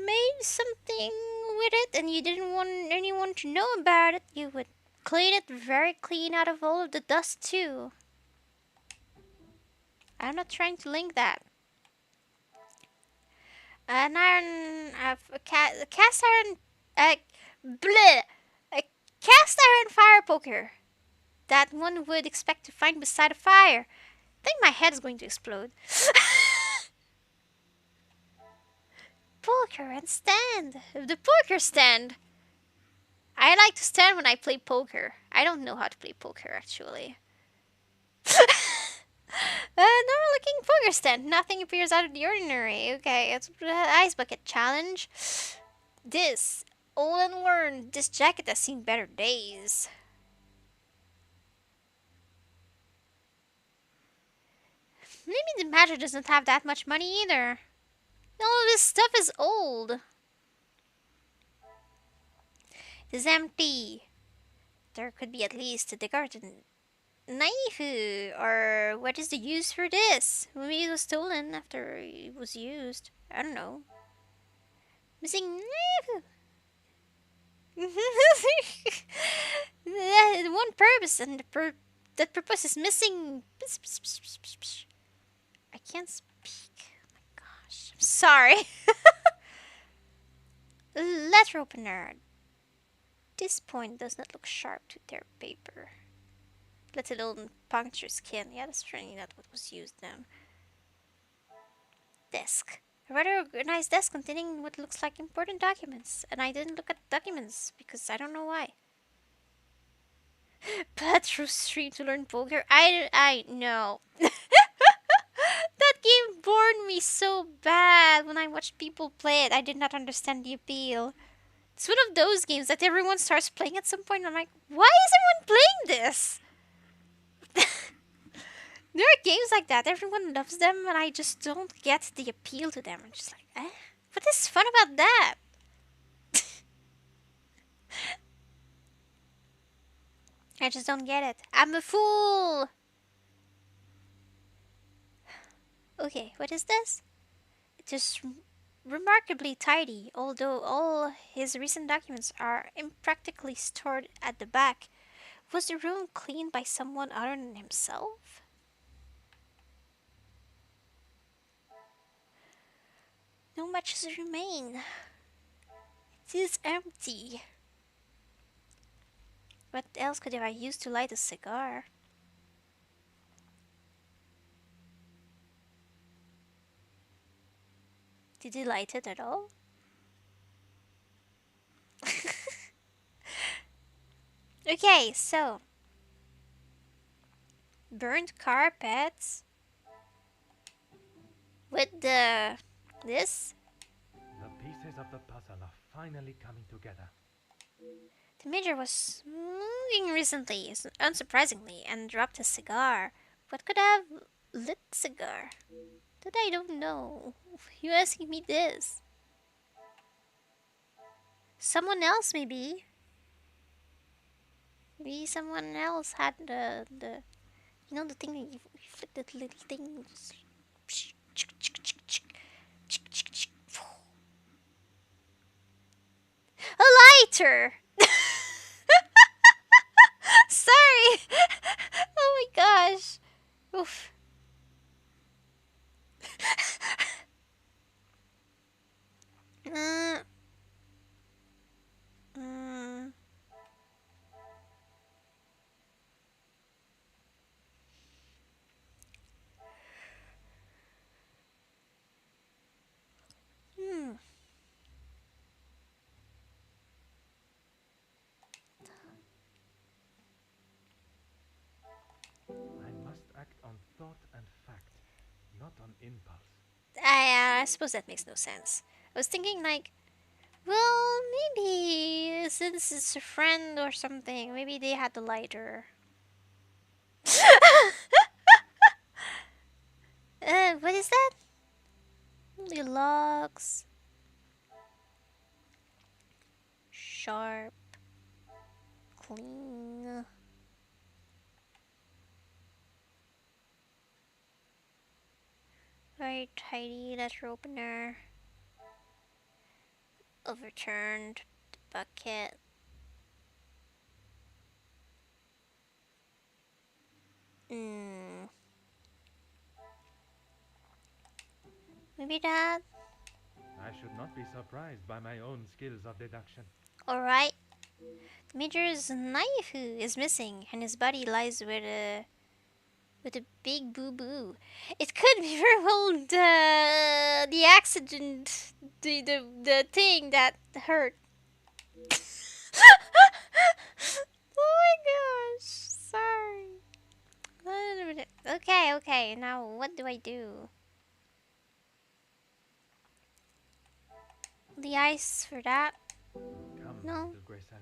made something with it and you didn't want anyone to know about it, you would clean it very clean out of all of the dust too. I'm not trying to link that. An iron, a cast iron, bleh, a cast iron fire poker that one would expect to find beside a fire. I think my head is going to explode. Poker and stand. The poker stand. I like to stand when I play poker. I don't know how to play poker actually. Normal looking poker stand. Nothing appears out of the ordinary. Okay, it's ice bucket challenge. This. All and learn. This jacket has seen better days. Maybe the manager doesn't have that much money either. All of this stuff is old. It is empty. There could be at least a decorative knife. Or what is the use for this? Maybe it was stolen after it was used. I don't know. Missing knife. One purpose, and that purpose is missing. I can't speak. Oh my gosh. I'm sorry. Letter opener. This point does not look sharp to their paper. Let alone puncture skin. Yeah, that's certainly not what was used then. Desk. A rather organized desk containing what looks like important documents. And I didn't look at documents because I don't know why. Patrol Street to learn poker. I know. That game bored me so bad when I watched people play it. I did not understand the appeal. It's one of those games that everyone starts playing at some point. And I'm like, why is everyone playing this? There are games like that. Everyone loves them, and I just don't get the appeal to them. I'm just like, what is fun about that? I just don't get it. I'm a fool. Okay, what is this? It is remarkably tidy, although all his recent documents are impractically stored at the back. Was the room cleaned by someone other than himself? No matches remain. It is empty. What else could I use to light a cigar? Did he light it at all? Okay, so burnt carpets with this. The pieces of the puzzle are finally coming together. The major was moving recently, unsurprisingly, and dropped a cigar. What could have lit the cigar? That I don't know. You asking me this? Someone else, maybe. Maybe someone else had the the thing that you flick that little thing. A lighter. Sorry. Oh my gosh. Oof. Mm, mm. Hmm. I must act on thought and fact, not on impulse. I suppose that makes no sense. I was thinking like, well, maybe since it's a friend or something, maybe they had the lighter. What is that? Only logs. Sharp. Clean. Very tidy letter opener. Overturned the bucket. Hmm. Maybe that. I should not be surprised by my own skills of deduction. Alright. The Major's knife is missing, and his body lies with a big boo boo. It could be very well the accident, the thing that hurt. Oh my gosh, sorry. Okay, okay. Now what do I do? The ice for that? Come, No. little gray cells.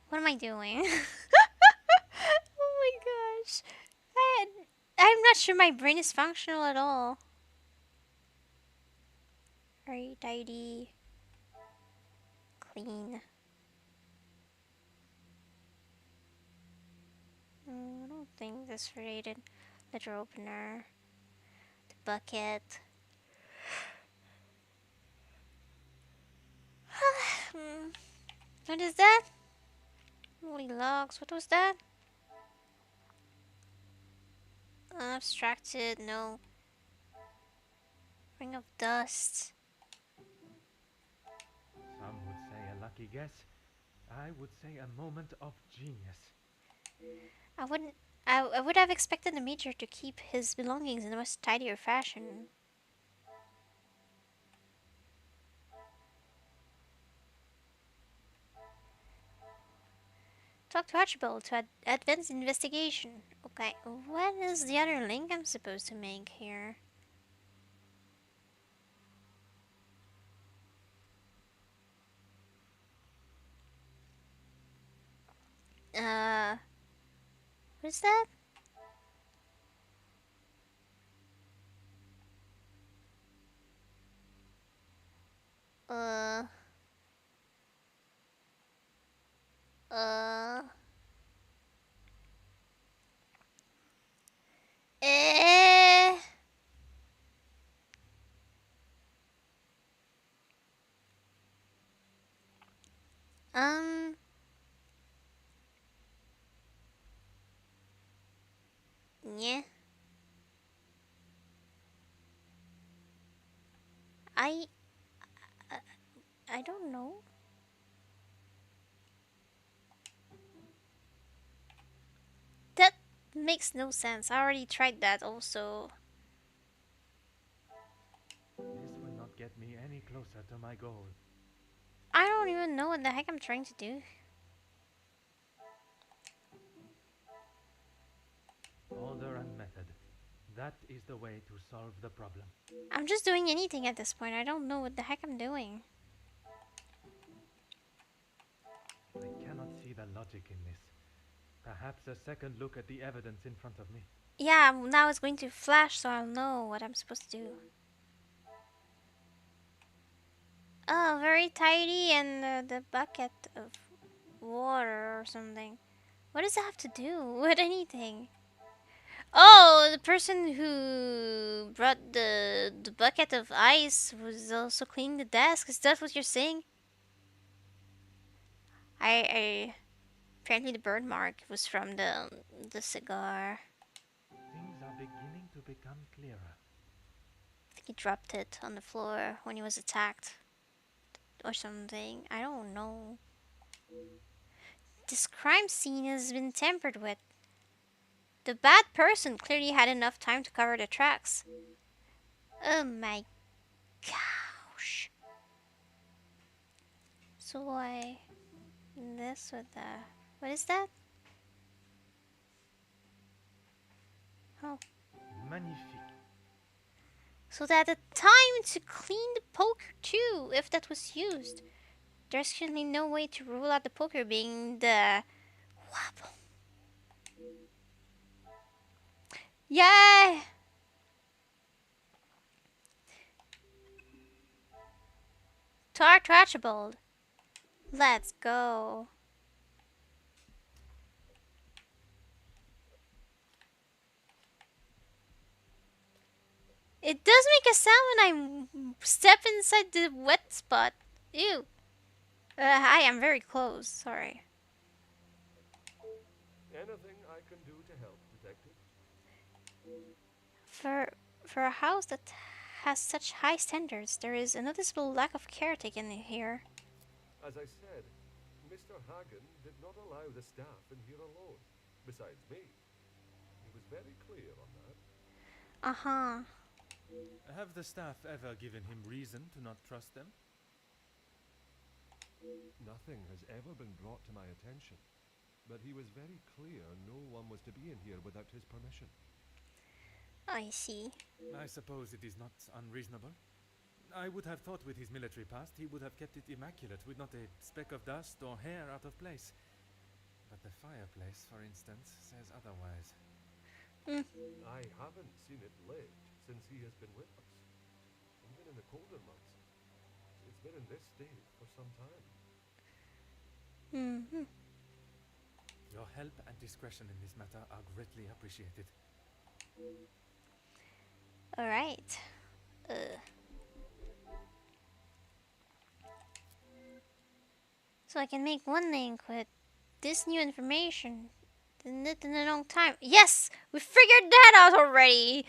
What am I doing? Oh my gosh. I, I'm not sure my brain is functional at all. Very tidy. Clean. I don't think this related. Letter opener. The bucket. What is that? Holy logs. What was that? Abstracted. No. Ring of dust. Some would say a lucky guess. I would say a moment of genius. I wouldn't. I would have expected the Major to keep his belongings in the most tidier fashion. Talk to Archibald to advance investigation. Okay, what is the other link I'm supposed to make here? What is that? Uh, uh, eh, um, yeah. I, uh, I don't know. That makes no sense. I already tried that also. This will not get me any closer to my goal. I don't even know what the heck I'm trying to do. Order and method. That is the way to solve the problem. I'm just doing anything at this point. I don't know what the heck I'm doing. I cannot see the logic in this. Perhaps a second look at the evidence in front of me. Yeah, now it's going to flash, so I'll know what I'm supposed to do. Oh, very tidy, and the bucket of water or something. What does that have to do with anything? Oh, the person who brought the bucket of ice was also cleaning the desk. Is that what you're saying? I apparently the bird mark was from the cigar. Things are beginning to become clearer. I think he dropped it on the floor when he was attacked or something. I don't know. This crime scene has been tampered with. The bad person clearly had enough time to cover the tracks. Oh my gosh. So why this with the... What is that? Oh. Magnifique. So that the time to clean the poker too, if that was used. There's certainly no way to rule out the poker being the wobble. Yay! To Archibald. Let's go. It does make a sound when I step inside the wet spot. Ew. Hi, I'm very close. Sorry. Anything I can do to help, Detective? For a house that has such high standards, there is a noticeable lack of caretaking here. As I said, Mr. Hagen did not allow the staff in here alone, besides me. He was very clear on that. Uh-huh. Have the staff ever given him reason to not trust them? Nothing has ever been brought to my attention, but he was very clear no one was to be in here without his permission. I see. I suppose it is not unreasonable. I would have thought with his military past he would have kept it immaculate with not a speck of dust or hair out of place. But the fireplace, for instance, says otherwise. I haven't seen it lit since he has been with us, even in the colder months. It's been in this state for some time. Your help and discretion in this matter are greatly appreciated. Alright. So I can make one link with this new information. In a long time. Yes! We figured that out already!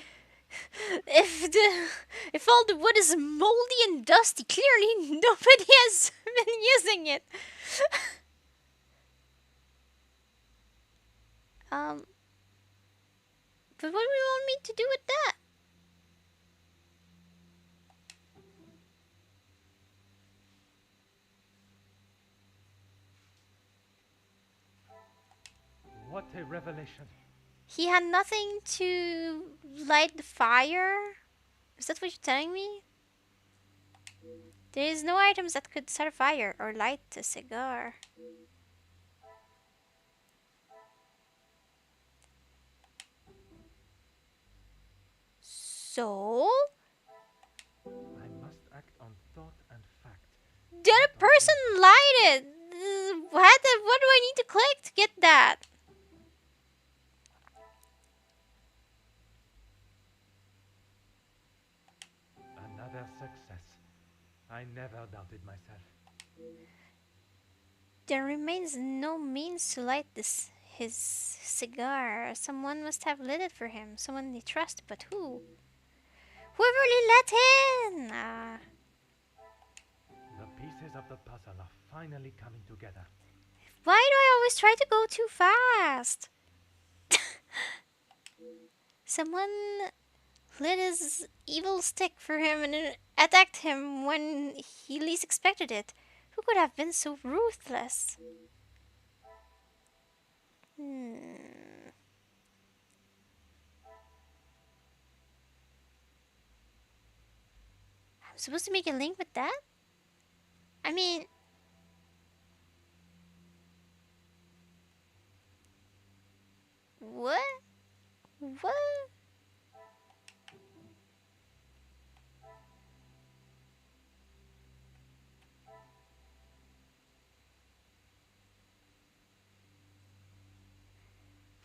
If all the wood is moldy and dusty, clearly nobody has been using it. But what do we want me to do with that? What a revelation. He had nothing to light the fire? Is that what you're telling me? There is no items that could start a fire or light a cigar. So? I must act on thought and fact. The other person lighted. What do I need to click to get that? Another success. I never doubted myself. There remains no means to light his cigar. Someone must have lit it for him. Someone he trusts, but who? Whoever he let in! The pieces of the puzzle are finally coming together. Why do I always try to go too fast? Someone lit his evil stick for him and attacked him when he least expected it. Who could have been so ruthless? I'm supposed to make a link with that? I mean... What? What?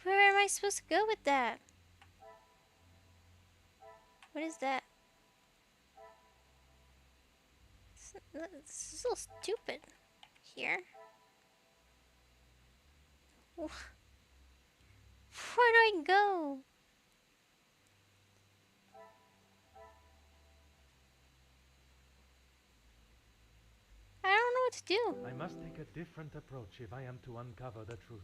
Where am I supposed to go with that? What is that? It's so stupid. Here. Where do I go? I don't know what to do. I must take a different approach if I am to uncover the truth.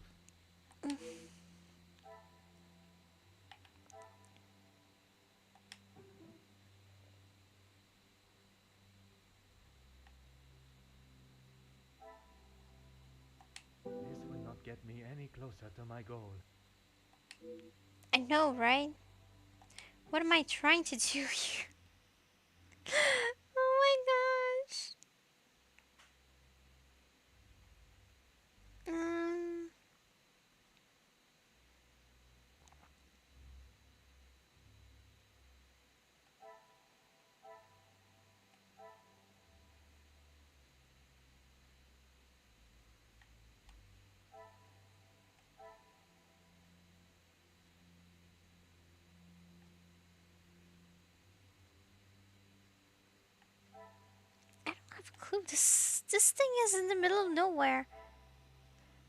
This will not get me any closer to my goal. I know, right? What am I trying to do here? Oh my gosh. I don't have a clue. This thing is in the middle of nowhere.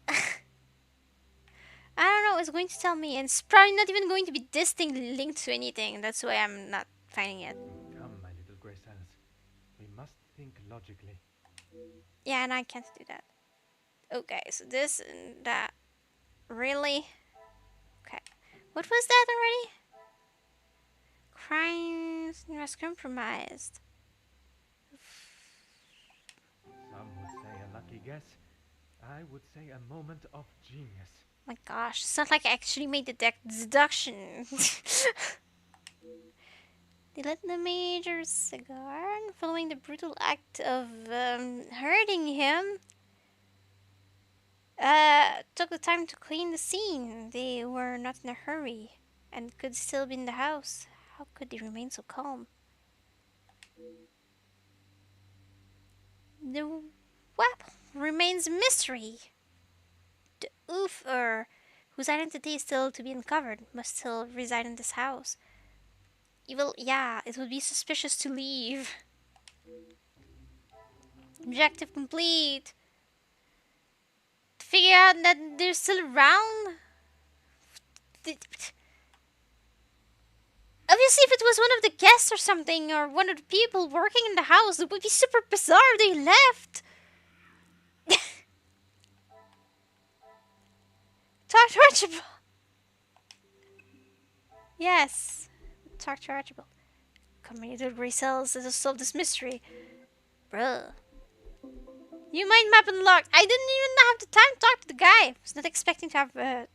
I don't know. it's going to tell me, and it's probably not even going to be distinctly linked to anything. That's why I'm not finding it. Come, my little grey cells. We must think logically. Yeah, and I can't do that. Okay, so this and that. Really? Okay. What was that already? Crimes was compromised. Some would say a lucky guess. I would say a moment of genius. My gosh, it's not like I actually made the deduction. They lit the major's cigar, and following the brutal act of hurting him, took the time to clean the scene. They were not in a hurry and could still be in the house. How could they remain so calm? The weapon remains a mystery. The oofer, whose identity is still to be uncovered, must still reside in this house. Yeah, it would be suspicious to leave. Objective complete. To figure out that they're still around. Obviously, if it was one of the guests or something, or one of the people working in the house, it would be super bizarre if they left. Talk to Archibald. Yes. Talk to Archibald. Come here, little gray cells, let us solve this mystery. Bruh. You mind map unlocked. I didn't even have the time to talk to the guy. I was not expecting to have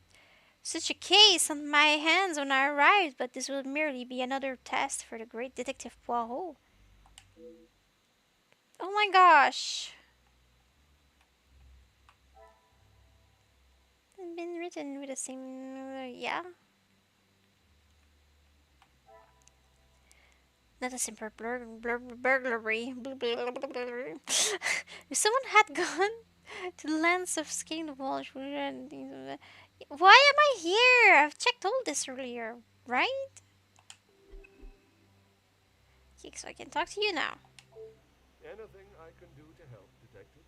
such a case on my hands when I arrived, but this will merely be another test for the great detective Poirot. Oh my gosh. It's been written with the same... yeah. Not a simple burglary. If someone had gone to the lengths of scaling the wall, why am I here? I've checked all this earlier, right? Okay, so I can talk to you now. Anything I can do to help, Detective?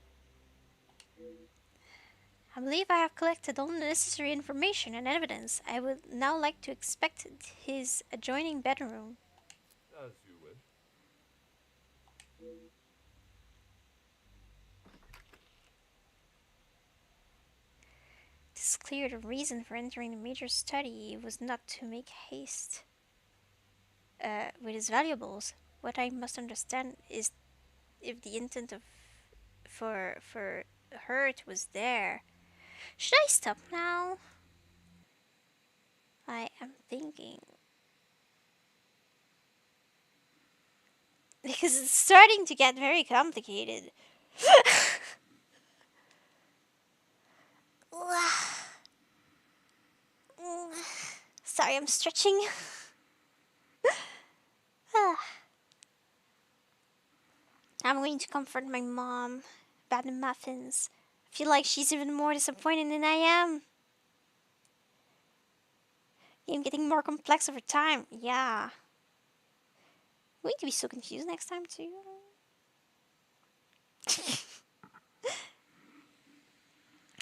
I believe I have collected all the necessary information and evidence. I would now like to inspect his adjoining bedroom. As you wish. It is clear the reason for entering the major's study was not to make haste with his valuables. What I must understand is if the intent of for hurt was there. Should I stop now? I am thinking. Because it's starting to get very complicated. Sorry, I'm stretching. I'm going to comfort my mom about the muffins. I feel like she's even more disappointed than I am. Game getting more complex over time. Yeah. I'm going to be so confused next time too.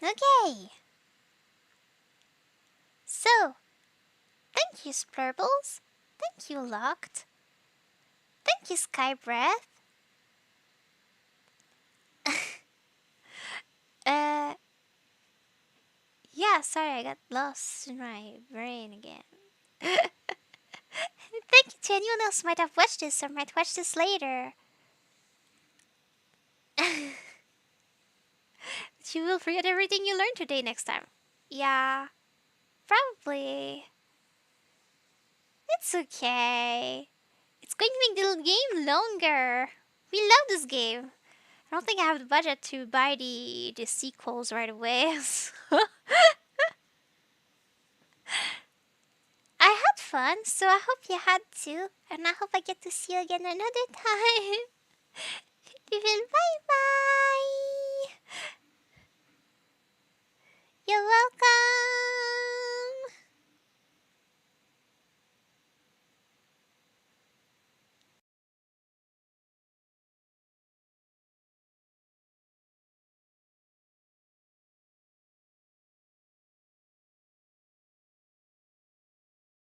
Okay. So, thank you, Splurbles. Thank you, Locked. Thank you, Sky Breath. Yeah, sorry, I got lost in my brain again. Thank you to anyone else who might have watched this or might watch this later. But you will forget everything you learned today next time. Yeah, probably. It's okay. It's going to make the game longer. We love this game. I don't think I have the budget to buy the sequels right away. I had fun, so I hope you had too. And I hope I get to see you again another time. Bye bye.